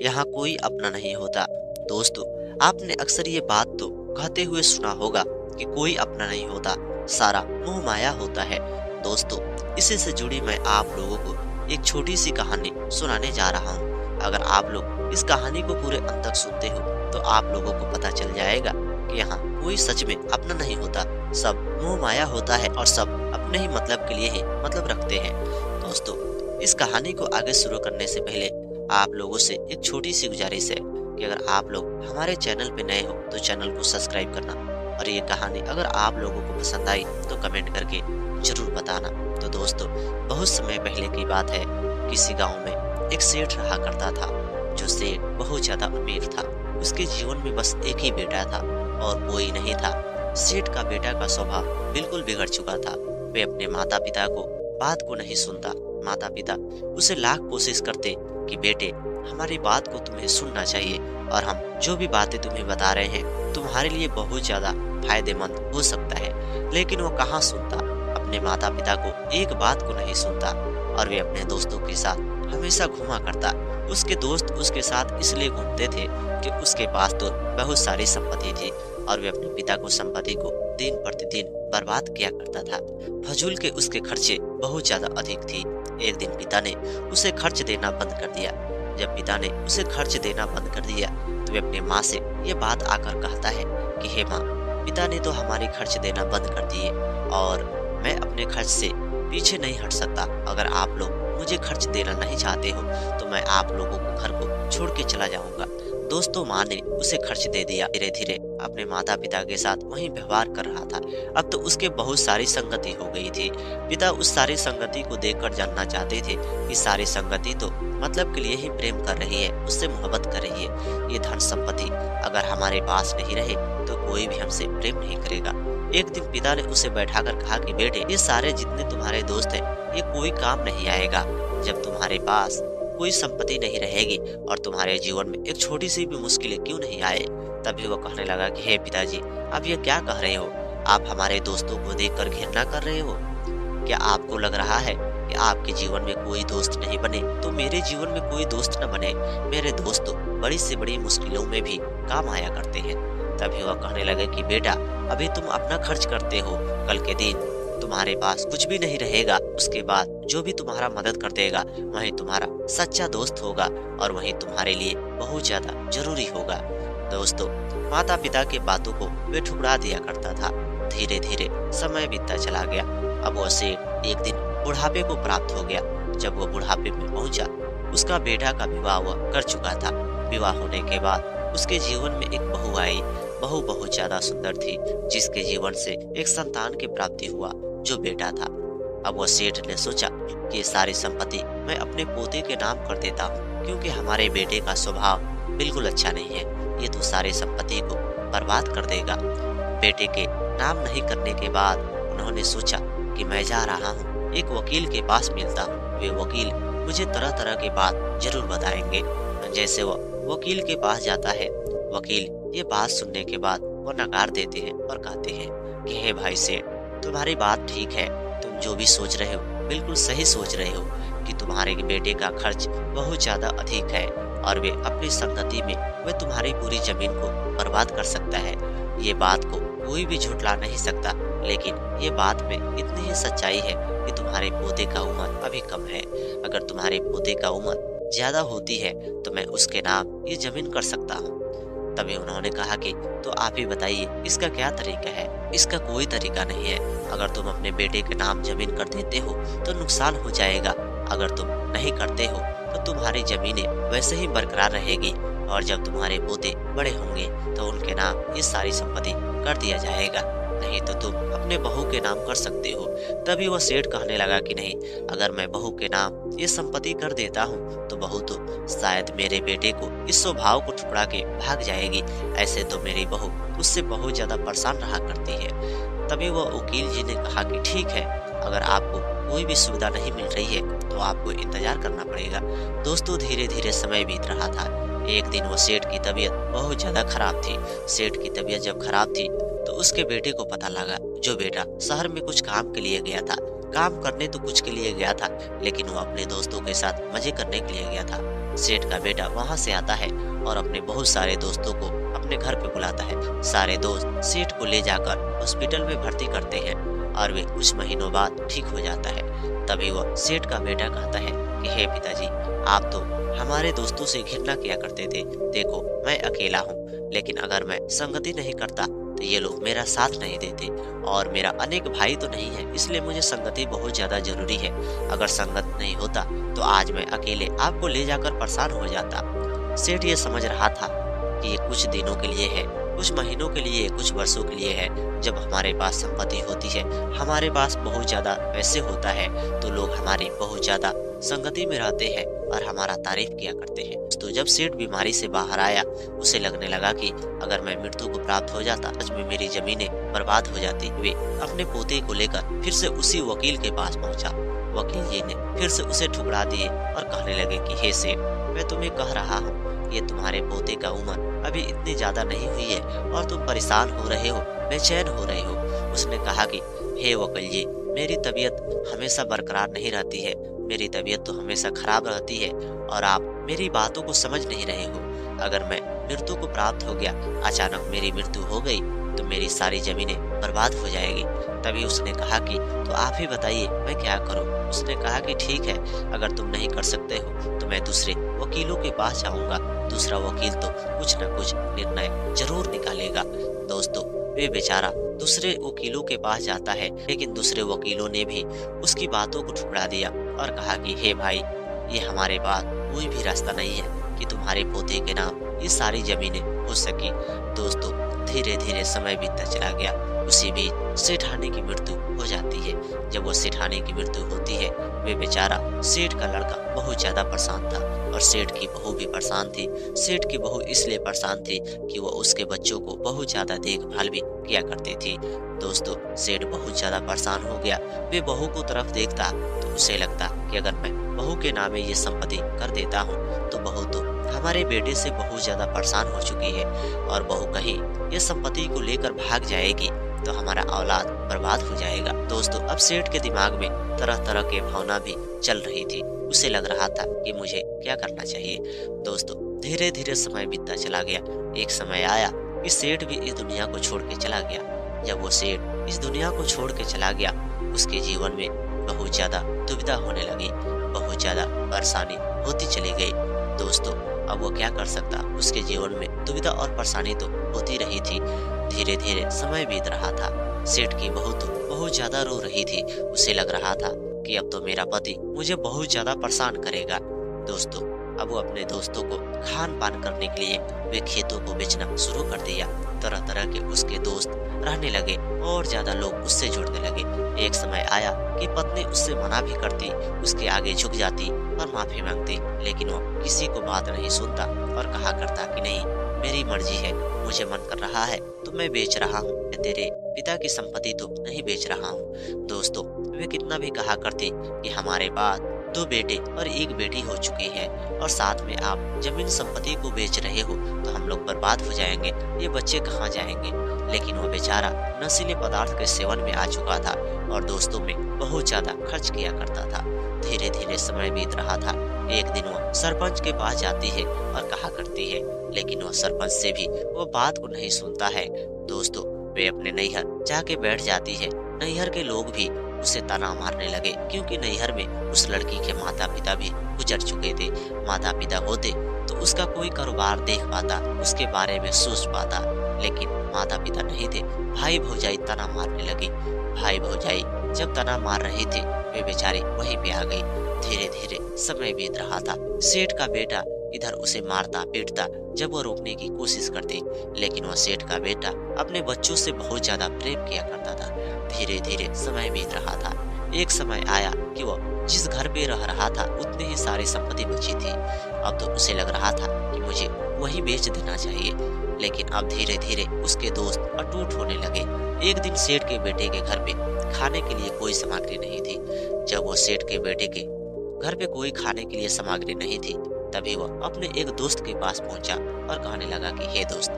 यहाँ कोई अपना नहीं होता। दोस्तों, आपने अक्सर ये बात तो कहते हुए सुना होगा कि कोई अपना नहीं होता, सारा मोह माया होता है। दोस्तों, इसी से जुड़ी मैं आप लोगों को एक छोटी सी कहानी सुनाने जा रहा हूँ। अगर आप लोग इस कहानी को पूरे अंत तक सुनते हो तो आप लोगों को पता चल जाएगा कि यहाँ कोई सच में अपना नहीं होता, सब मोह माया होता है और सब अपने ही मतलब के लिए ही मतलब रखते हैं। दोस्तों, इस कहानी को आगे शुरू करने से पहले आप लोगों से एक छोटी सी गुजारिश है कि अगर आप लोग हमारे चैनल पे नए हो तो चैनल को सब्सक्राइब करना, और ये कहानी अगर आप लोगों को पसंद आई तो कमेंट करके जरूर बताना। तो दोस्तों, बहुत समय पहले की बात है। किसी गांव में एक सेठ रहा करता था। जो सेठ बहुत ज्यादा अमीर था। उसके जीवन में बस एक ही बेटा था और कोई नहीं था। सेठ का बेटा का स्वभाव बिल्कुल बिगड़ चुका था। वे अपने माता पिता को बात को नहीं सुनता। माता पिता उसे लाख कोशिश करते कि बेटे, हमारी बात को तुम्हें सुनना चाहिए और हम जो भी बातें तुम्हें बता रहे हैं तुम्हारे लिए बहुत ज्यादा फायदेमंद हो सकता है। लेकिन वो कहाँ सुनता, अपने माता पिता को एक बात को नहीं सुनता और वे अपने दोस्तों के साथ हमेशा घुमा करता। उसके दोस्त उसके साथ इसलिए घूमते थे कि उसके पास तो बहुत सारी संपत्ति थी और वे अपने पिता को संपत्ति को दिन प्रतिदिन बर्बाद किया करता था। फजूल के उसके खर्चे बहुत ज्यादा अधिक थी। एक दिन पिता ने उसे खर्च देना बंद कर दिया। जब पिता ने उसे खर्च देना बंद कर दिया तो वे अपने माँ से ये बात आकर कहता है कि हे माँ, पिता ने तो हमारी खर्च देना बंद कर दिए और मैं अपने खर्च से पीछे नहीं हट सकता। अगर आप लोग मुझे खर्च देना नहीं चाहते हो तो मैं आप लोगों को घर को छोड़ के चला जाऊंगा। दोस्तों, माँ ने उसे खर्च दे दिया। धीरे धीरे अपने माता पिता के साथ वही व्यवहार कर रहा था। अब तो उसके बहुत सारी संगति हो गई थी। पिता उस सारी संगति को देखकर जानना चाहते थे कि सारी संगति तो मतलब के लिए ही प्रेम कर रही है, उससे मोहब्बत कर रही है। ये धन संपत्ति अगर हमारे पास नहीं रहे तो कोई भी हमसे प्रेम नहीं करेगा। एक दिन पिता ने उसे बैठाकर कहा कि बेटे, ये सारे जितने तुम्हारे दोस्त हैं ये कोई काम नहीं आएगा जब तुम्हारे पास कोई संपत्ति नहीं रहेगी और तुम्हारे जीवन में एक छोटी सी भी मुश्किलें क्यों नहीं आए। तभी वो कहने लगा कि हे पिताजी, आप ये क्या कह रहे हो? आप हमारे दोस्तों को देखकर घृणा कर रहे हो? क्या आपको लग रहा है कि आपके जीवन में कोई दोस्त नहीं बने तो मेरे जीवन में कोई दोस्त न बने? मेरे दोस्त तो बड़ी से बड़ी मुश्किलों में भी काम आया करते हैं। तभी वह कहने लगे कि बेटा, अभी तुम अपना खर्च करते हो, कल के दिन तुम्हारे पास कुछ भी नहीं रहेगा। उसके बाद जो भी तुम्हारा मदद कर देगा वही तुम्हारा सच्चा दोस्त होगा और वही तुम्हारे लिए बहुत ज्यादा जरूरी होगा। दोस्तों, माता पिता के बातों को वे ठुकरा दिया करता था। धीरे धीरे समय बीतता चला गया। अब वह सेठ एक दिन बुढ़ापे को प्राप्त हो गया। जब वह बुढ़ापे में पहुंचा, उसका बेटा का विवाह वह कर चुका था। विवाह होने के बाद उसके जीवन में एक बहू आई। बहू बहुत ज्यादा सुंदर थी, जिसके जीवन से एक संतान की प्राप्ति हुआ जो बेटा था। अब वह सेठ ने सोचा कि ये सारी संपत्ति मैं अपने पोते के नाम कर देता हूँ, क्योंकि हमारे बेटे का स्वभाव बिल्कुल अच्छा नहीं है। ये तो सारी संपत्ति को बर्बाद कर देगा। बेटे के नाम नहीं करने के बाद उन्होंने सोचा कि मैं जा रहा हूँ, एक वकील के पास मिलता हूँ। वे वकील मुझे तरह तरह की बात जरूर बताएंगे। जैसे वह वकील के पास जाता है, वकील ये बात सुनने के बाद वो नकार देते हैं और कहते हैं कि हे भाई सेठ, तुम्हारी बात ठीक है। तुम जो भी सोच रहे हो बिल्कुल सही सोच रहे हो कि तुम्हारे बेटे का खर्च बहुत ज्यादा अधिक है और वे अपनी संगति में वे तुम्हारी पूरी जमीन को बर्बाद कर सकता है। ये बात को कोई भी झुठला नहीं सकता, लेकिन ये बात में इतनी ही सच्चाई है कि तुम्हारे पोते का उम्र अभी कम है। अगर तुम्हारे पोते का उम्र ज्यादा होती है तो मैं उसके नाम ये जमीन कर सकता हूँ। तभी उन्होंने कहा कि तो आप ही बताइए, इसका क्या तरीका है? इसका कोई तरीका नहीं है। अगर तुम अपने बेटे के नाम जमीन कर देते हो तो नुकसान हो जाएगा। अगर तुम नहीं करते हो तो तुम्हारी जमीनें वैसे ही बरकरार रहेगी और जब तुम्हारे पोते बड़े होंगे तो उनके नाम ये सारी संपत्ति कर दिया जाएगा, नहीं तो तुम अपने बहू के नाम कर सकते हो। तभी वह सेठ कहने लगा कि नहीं, अगर मैं बहू के नाम ये संपत्ति कर देता हूँ तो बहू तो शायद मेरे बेटे को इस स्वभाव को ठुकरा के भाग जाएगी। ऐसे तो मेरी बहू उससे बहुत ज्यादा परेशान रहा करती है। तभी वह वकील जी ने कहा कि ठीक है, अगर आपको कोई भी सुविधा नहीं मिल रही है तो आपको इंतजार करना पड़ेगा। दोस्तों, धीरे धीरे समय बीत रहा था। एक दिन वो सेठ की तबीयत बहुत ज्यादा खराब थी। सेठ की तबीयत जब खराब थी तो उसके बेटे को पता लगा, जो बेटा शहर में कुछ काम के लिए गया था। काम करने तो कुछ के लिए गया था, लेकिन वो अपने दोस्तों के साथ मजे करने के लिए गया था। सेठ का बेटा वहां से आता है और अपने बहुत सारे दोस्तों को अपने घर पे बुलाता है। सारे दोस्त सेठ को ले जाकर हॉस्पिटल में भर्ती करते हैं और वे कुछ महीनों बाद ठीक हो जाता है। तभी वह सेठ का बेटा कहता है कि हे पिताजी, आप तो हमारे दोस्तों से घृणा किया करते थे। देखो मैं अकेला हूँ, लेकिन अगर मैं संगति नहीं करता तो ये लोग मेरा साथ नहीं देते, और मेरा अनेक भाई तो नहीं है, इसलिए मुझे संगति बहुत ज्यादा जरूरी है। अगर संगत नहीं होता तो आज मैं अकेले आपको ले जाकर परेशान हो जाता। सेठ ये समझ रहा था कि ये कुछ दिनों के लिए है, कुछ महीनों के लिए, कुछ वर्षों के लिए है। जब हमारे पास संपत्ति होती है, हमारे पास बहुत ज्यादा पैसे होता है, तो लोग हमारी बहुत ज्यादा संगति में रहते हैं और हमारा तारीफ किया करते हैं। तो जब सेठ बीमारी से बाहर आया, उसे लगने लगा कि अगर मैं मृत्यु को प्राप्त हो जाता, सच में मेरी जमीनें बर्बाद हो जाती। वे अपने पोते को लेकर फिर से उसी वकील के पास पहुंचा। वकील जी ने फिर से उसे ठुकरा दिए और कहने लगे कि हे सेठ, मैं तुम्हें कह रहा हूँ, ये तुम्हारे पोते का उम्र अभी इतनी ज्यादा नहीं हुई है और तुम परेशान हो रहे हो, बेचैन हो रहे हो। उसने कहा कि हे वकील जी, मेरी तबीयत हमेशा बरकरार नहीं रहती है, मेरी तबीयत तो हमेशा खराब रहती है और आप मेरी बातों को समझ नहीं रहे हो। अगर मैं मृत्यु को प्राप्त हो गया, अचानक मेरी मृत्यु हो गई, तो मेरी सारी जमीनें बर्बाद हो जाएगी। तभी उसने कहा कि तो आप ही बताइए मैं क्या करूं। उसने कहा कि ठीक है, अगर तुम नहीं कर सकते हो तो मैं दूसरे वकीलों के पास जाऊंगा, दूसरा वकील तो कुछ न कुछ निर्णय जरूर निकालेगा। दोस्तों, वे बेचारा दूसरे वकीलों के पास जाता है, लेकिन दूसरे वकीलों ने भी उसकी बातों को ठुकरा दिया और कहा कि हे भाई, ये हमारे पास कोई भी रास्ता नहीं है कि तुम्हारे पोते के नाम ये सारी जमीनें हो सकी। दोस्तों, धीरे धीरे समय बीतता चला गया। उसी बीच सेठानी की मृत्यु हो जाती है। जब वो सेठानी की मृत्यु होती है, वे बेचारा सेठ का लड़का बहुत ज्यादा परेशान था और सेठ की बहू भी परेशान थी। सेठ की बहू इसलिए परेशान थी कि वो उसके बच्चों को बहुत ज्यादा देखभाल भी किया करती थी। दोस्तों, सेठ बहुत ज्यादा परेशान हो गया। वे बहू को तरफ देखता तो उसे लगता कि अगर मैं बहू के नामे ये संपत्ति कर देता हूँ तो बहू तो हमारे बेटे से बहुत ज्यादा परेशान हो चुकी है, और बहू कहीं ये संपत्ति को लेकर भाग जाएगी तो हमारा औलाद बर्बाद हो जाएगा। दोस्तों, अब सेठ के दिमाग में तरह तरह के भावना भी चल रही थी। उसे लग रहा था कि मुझे क्या करना चाहिए। दोस्तों, धीरे धीरे समय बीतता चला गया। एक समय आया कि सेठ भी इस दुनिया को छोड़ के चला गया। जब वो सेठ इस दुनिया को छोड़ के चला गया, उसके जीवन में बहुत ज्यादा दुविधा होने लगी, बहुत ज्यादा परेशानी होती चली गई। दोस्तों, अब वो क्या कर सकता, उसके जीवन में दुविधा और परेशानी तो होती रही थी। धीरे धीरे समय बीत रहा था। सेठ की बहू तो बहुत ज्यादा रो रही थी। उसे लग रहा था कि अब तो मेरा पति मुझे बहुत ज्यादा परेशान करेगा। दोस्तों, अब वो अपने दोस्तों को खान पान करने के लिए वे खेतों को बेचना शुरू कर दिया। तरह तरह के उसके दोस्त रहने लगे और ज्यादा लोग उससे जुड़ने लगे। एक समय आया कि पत्नी उससे मना भी करती, उसके आगे झुक जाती और माफी मांगती, लेकिन वो किसी को बात नहीं सुनता और कहा करता कि नहीं, मेरी मर्जी है, मुझे मन कर रहा है तो मैं बेच रहा हूँ, तेरे पिता की संपत्ति तो नहीं बेच रहा हूँ। दोस्तों, वे कितना भी कहा करती कि हमारे पास 2 बेटे और 1 बेटी हो चुकी है और साथ में आप जमीन संपत्ति को बेच रहे हो तो हम लोग बर्बाद हो जाएंगे, ये बच्चे कहाँ जाएंगे। लेकिन वो बेचारा नशीले पदार्थ के सेवन में आ चुका था और दोस्तों में बहुत ज्यादा खर्च किया करता था। धीरे धीरे समय बीत रहा था। एक दिन वह सरपंच के पास जाती है और कहा करती है, लेकिन वह सरपंच से भी वो बात को नहीं सुनता है। दोस्तों, वे अपने नैहर जाके बैठ जाती है। नैहर के लोग भी उसे ताना मारने लगे, क्योंकि नैहर में उस लड़की के माता पिता भी गुजर चुके थे। माता पिता होते तो उसका कोई कारोबार देख पाता, उसके बारे में सोच पाता, लेकिन माता पिता नहीं थे। भाई भौजाई तना मारने लगे। भाई भौजाई जब तना मार रहे थे, वे बेचारे वहीं पे आ गई। धीरे धीरे समय बीत रहा था। सेठ का बेटा इधर उसे मारता पीटता जब वो रोकने की कोशिश करती, लेकिन वह सेठ का बेटा अपने बच्चों से बहुत ज्यादा प्रेम किया करता था। धीरे धीरे समय बीत रहा था। एक समय आया कि वो जिस घर पे रह रहा था उतनी ही सारी संपत्ति बची थी। अब तो उसे लग रहा था कि मुझे वही बेच देना चाहिए, लेकिन अब धीरे धीरे उसके दोस्त अटूट होने लगे। एक दिन सेठ के बेटे के घर पे खाने के लिए कोई सामग्री नहीं थी। जब वो सेठ के बेटे के घर पे कोई खाने के लिए सामग्री नहीं थी, तभी वह अपने एक दोस्त के पास पहुंचा और कहने लगा कि हे दोस्त,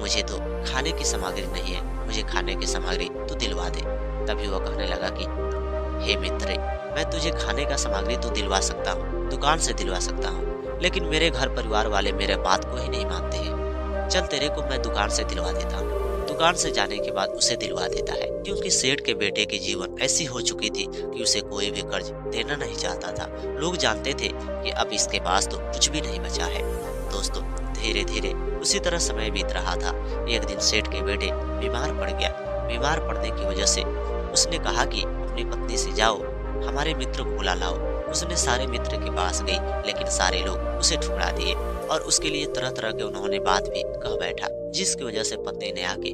मुझे तो खाने की सामग्री नहीं है, मुझे खाने की सामग्री तो दिलवा दे। तभी वह कहने लगा कि हे मित्र, मैं तुझे खाने का सामग्री तो दिलवा सकता हूँ, दुकान से दिलवा सकता हूँ, लेकिन मेरे घर परिवार वाले मेरे बात को ही नहीं मानते हैं। चल तेरे को मैं दुकान से दिलवा देता हूँ। दुकान से जाने के बाद उसे दिलवा देता है, क्योंकि सेठ के बेटे की जीवन ऐसी हो चुकी थी कि उसे कोई भी कर्ज देना नहीं चाहता था। लोग जानते थे कि अब इसके पास तो कुछ भी नहीं बचा है। दोस्तों, धीरे धीरे उसी तरह समय बीत रहा था। एक दिन सेठ के बेटे बीमार पड़ गया। बीमार पड़ने की वजह से उसने कहा कि अपनी पत्नी से जाओ, हमारे मित्र को बुला लाओ। उसने सारे मित्र के पास गई, लेकिन सारे लोग उसे ठुकरा दिए और उसके लिए तरह तरह के उन्होंने बात भी कह बैठा, जिसकी वजह से पत्नी ने आके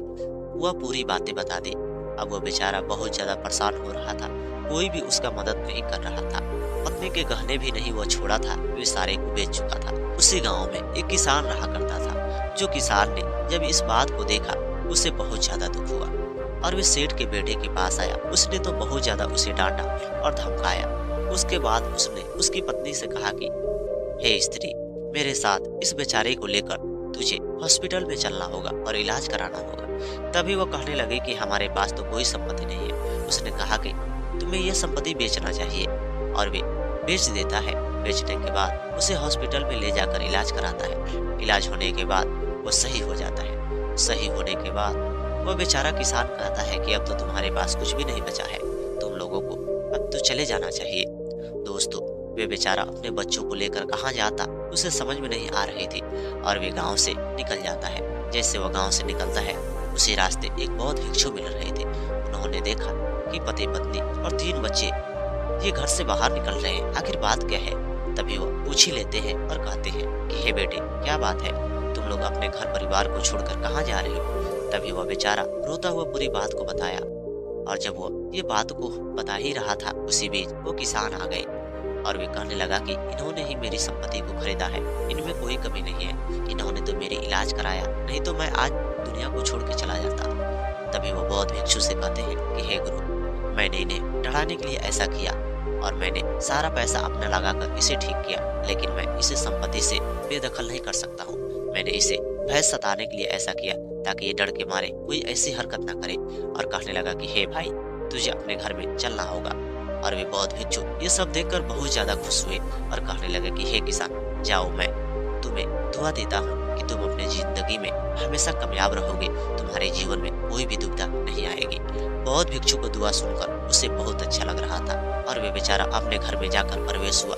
वह पूरी बातें बता दी। अब वह बेचारा बहुत ज्यादा परेशान हो रहा था, कोई भी उसका मदद नहीं कर रहा था। पत्नी के गहने भी नहीं वह छोड़ा था, वे सारे को बेच चुका था। उसी गांव में एक किसान रहा करता था। जो किसान ने जब इस बात को देखा, उसे बहुत ज्यादा दुख हुआ और वे सेठ के बेटे के पास आया। उसने तो बहुत ज्यादा उसे डांटा और धमकाया। उसके बाद उसने उसकी पत्नी से कहा कि हे स्त्री, मेरे साथ इस बेचारे को लेकर तुझे हॉस्पिटल में चलना होगा और इलाज कराना होगा। तभी वो कहने लगे कि हमारे पास तो कोई संपत्ति नहीं है। उसने कहा कि तुम्हें यह संपत्ति बेचना चाहिए, और वे बेच देता है। बेचने के बाद उसे हॉस्पिटल में ले जाकर इलाज कराता है। इलाज होने के बाद वो सही हो जाता है। सही होने के बाद वो बेचारा किसान कहता है कि अब तो तुम्हारे पास कुछ भी नहीं बचा है, तुम लोगों को अब तो चले जाना चाहिए। दोस्तों, वे बेचारा अपने बच्चों को लेकर कहाँ जाता उसे समझ में नहीं आ रही थी, और वे गांव से निकल जाता है। जैसे वह गांव से निकलता है, उसी रास्ते एक बौद्ध भिक्षु मिल रहे थे। उन्होंने देखा कि पति पत्नी और 3 बच्चे ये घर से बाहर निकल रहे हैं, आखिर बात क्या है। तभी वो पूछ ही लेते हैं और कहते हैं कि हे बेटे, क्या बात है, तुम लोग अपने घर परिवार को छोड़कर कहाँ जा रहे हो। तभी वह बेचारा रोता हुआ पूरी बात को बताया, और जब वो ये बात को बता ही रहा था, उसी बीच वो किसान आ गए और वे कहने लगा कि इन्होंने ही मेरी संपत्ति को खरीदा है, इनमें कोई कमी नहीं है, इन्होंने तो मेरी इलाज कराया, नहीं तो मैं आज दुनिया को छोड़ के चला जाता। तभी वो बौद्ध भिक्षु से कहते हैं कि हे गुरु, मैंने इन्हें डराने के लिए ऐसा किया और मैंने सारा पैसा अपना लगाकर इसे ठीक किया, लेकिन मैं इसे संपत्ति से बेदखल नहीं कर सकता हूँ। मैंने इसे भय सताने के लिए ऐसा किया ताकि ये डर के मारे कोई ऐसी हरकत ना करे। और कहने लगा कि हे भाई, तुझे अपने घर में चलना होगा। और वे बौद्ध भिक्षु ये सब देखकर बहुत ज्यादा खुश हुए और कहने लगे कि हे किसान, जाओ, मैं तुम्हें दुआ देता हूँ कि तुम अपने जिंदगी में हमेशा कामयाब रहोगे, तुम्हारे जीवन में कोई भी दुविधा नहीं आएगी। बौद्ध भिक्षु को दुआ सुनकर उसे बहुत अच्छा लग रहा था और वे बेचारा अपने घर में जाकर प्रवेश हुआ।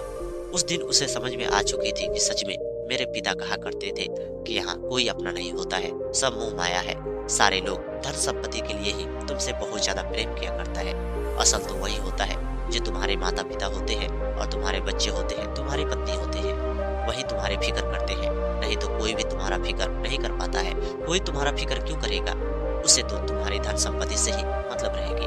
उस दिन उसे समझ में आ चुकी थी कि सच में मेरे पिता कहा करते थे कि यहाँ कोई अपना नहीं होता है, सब मोह माया है। सारे लोग धन संपत्ति के लिए ही तुमसे बहुत ज्यादा प्रेम किया करता है। असल तो वही होता है जो तुम्हारे माता पिता होते हैं और तुम्हारे बच्चे होते हैं, तुम्हारी पत्नी होते हैं, वही तुम्हारी फिक्र करते हैं। नहीं तो कोई भी तुम्हारा फिक्र नहीं कर पाता है। कोई तुम्हारा फिक्र क्यों करेगा, उसे तो तुम्हारी धन संपत्ति से ही मतलब रहेगी।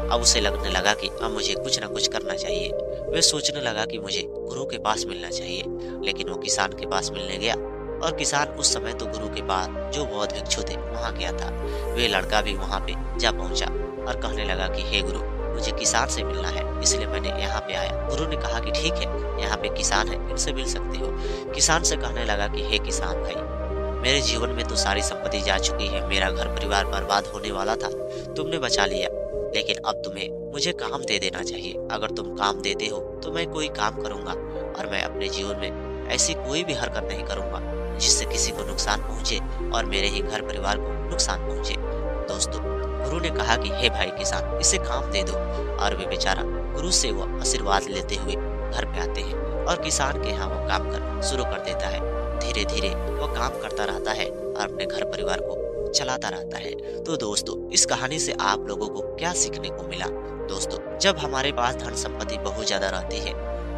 अब उसे लगने लगा कि अब मुझे कुछ न कुछ करना चाहिए। वह सोचने लगा कि मुझे गुरु के पास मिलना चाहिए, लेकिन वो किसान के पास मिलने गया और किसान उस समय तो गुरु के पास जो बौद्ध भिक्षु थे वहाँ गया था। वे लड़का भी वहाँ पे जा पहुँचा और कहने लगा कि हे गुरु, मुझे किसान से मिलना है, इसलिए मैंने यहाँ पे आया। गुरु ने कहा कि ठीक है, यहाँ पे किसान है, इनसे मिल सकते हो। किसान से कहने लगा कि हे किसान भाई, मेरे जीवन में तो सारी संपत्ति जा चुकी है, मेरा घर परिवार बर्बाद होने वाला था, तुमने बचा लिया, लेकिन अब तुम्हें मुझे काम दे देना चाहिए। अगर तुम काम देते हो तो मैं कोई काम करूंगा और मैं अपने जीवन में ऐसी कोई भी हरकत नहीं करूंगा जिससे किसी को नुकसान पहुंचे और मेरे ही घर परिवार को नुकसान पहुंचे। दोस्तों, गुरु ने कहा कि हे भाई किसान, इसे काम दे दो। और वे बेचारा गुरु से वो आशीर्वाद लेते हुए घर पे आते हैं और किसान के यहाँ वो काम करना शुरू कर देता है। धीरे धीरे वो काम करता रहता है और अपने घर परिवार को चलाता रहता है। तो दोस्तों, इस कहानी से आप लोगों को क्या सीखने को मिला? दोस्तों, जब हमारे पास धन संपत्ति बहुत ज्यादा रहती है,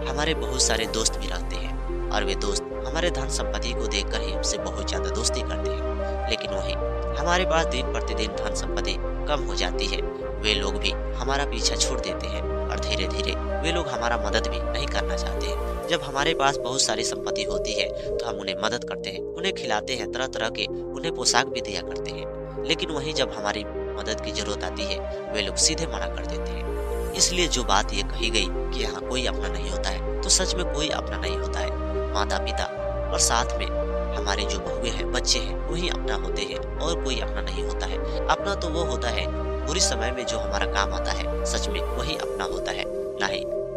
हमारे बहुत सारे दोस्त भी रहते हैं और वे दोस्त हमारे धन संपत्ति को देखकर ही हमसे बहुत ज्यादा दोस्ती करते हैं। लेकिन वही हमारे पास दिन प्रतिदिन धन संपत्ति कम हो जाती है, वे लोग भी हमारा पीछा छोड़ देते हैं और धीरे धीरे वे लोग हमारा मदद भी नहीं करना चाहते हैं। जब हमारे पास बहुत सारी संपत्ति होती है तो हम उन्हें मदद करते हैं, उन्हें खिलाते हैं, तरह तरह के उन्हें पोशाक भी दिया करते हैं। लेकिन वहीं जब हमारी मदद की जरूरत आती है, वे लोग सीधे मना कर देते हैं। इसलिए जो बात ये कही गई कि यहाँ कोई अपना नहीं होता है, तो सच में कोई अपना नहीं होता है। माता पिता और साथ में हमारे जो बहुएं हैं, बच्चे हैं, वही अपना होते हैं और कोई अपना नहीं होता है। अपना तो वो होता है बुरी समय में जो हमारा काम आता है, सच में वही अपना होता है,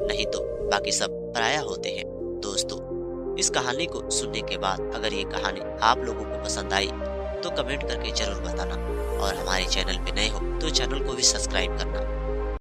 नहीं तो बाकी सब पराया होते हैं। दोस्तों, इस कहानी को सुनने के बाद अगर ये कहानी आप लोगों को पसंद आई तो कमेंट करके जरूर बताना, और हमारे चैनल पे नए हो तो चैनल को भी सब्सक्राइब करना।